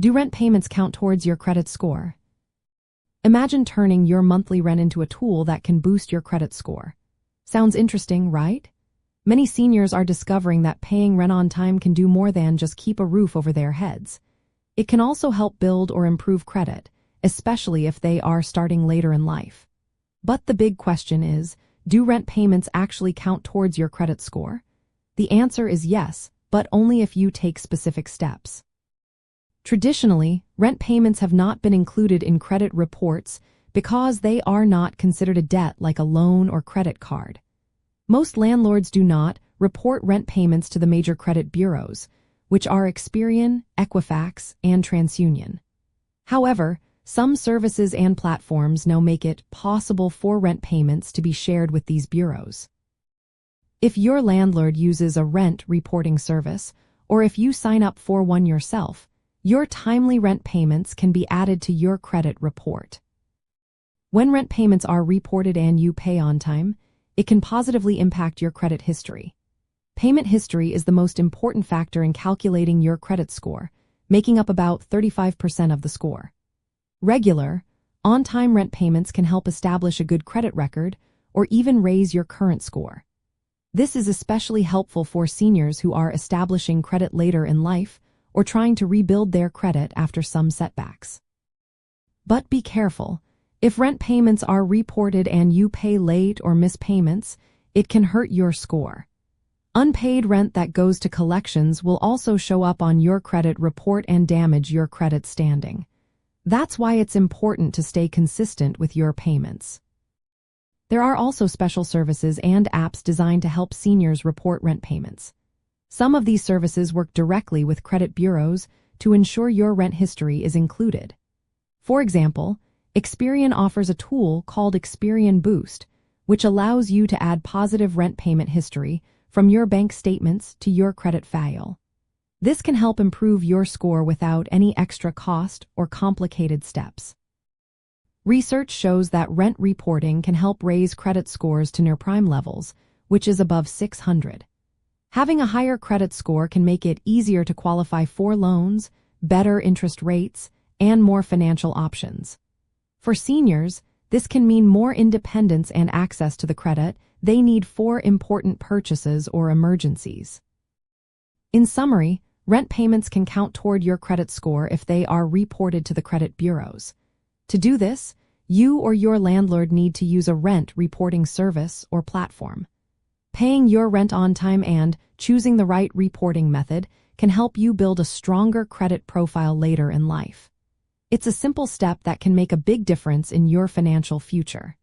Do rent payments count towards your credit score? Imagine turning your monthly rent into a tool that can boost your credit score. Sounds interesting, right? Many seniors are discovering that paying rent on time can do more than just keep a roof over their heads. It can also help build or improve credit, especially if they are starting later in life. But the big question is, do rent payments actually count towards your credit score? The answer is yes, but only if you take specific steps. Traditionally, rent payments have not been included in credit reports because they are not considered a debt like a loan or credit card. Most landlords do not report rent payments to the major credit bureaus, which are Experian, Equifax, and TransUnion. However, some services and platforms now make it possible for rent payments to be shared with these bureaus. If your landlord uses a rent reporting service, or if you sign up for one yourself, your timely rent payments can be added to your credit report. When rent payments are reported and you pay on time, it can positively impact your credit history. Payment history is the most important factor in calculating your credit score, making up about 35% of the score. Regular, on-time rent payments can help establish a good credit record or even raise your current score. This is especially helpful for seniors who are establishing credit later in life or trying to rebuild their credit after some setbacks. But be careful. If rent payments are reported and you pay late or miss payments, it can hurt your score. Unpaid rent that goes to collections will also show up on your credit report and damage your credit standing. That's why it's important to stay consistent with your payments. There are also special services and apps designed to help seniors report rent payments. Some of these services work directly with credit bureaus to ensure your rent history is included. For example, Experian offers a tool called Experian Boost, which allows you to add positive rent payment history from your bank statements to your credit file. This can help improve your score without any extra cost or complicated steps. Research shows that rent reporting can help raise credit scores to near prime levels, which is above 600. Having a higher credit score can make it easier to qualify for loans, better interest rates, and more financial options. For seniors, this can mean more independence and access to the credit they need for important purchases or emergencies. In summary, rent payments can count toward your credit score if they are reported to the credit bureaus. To do this, you or your landlord need to use a rent reporting service or platform. Paying your rent on time and choosing the right reporting method can help you build a stronger credit profile later in life. It's a simple step that can make a big difference in your financial future.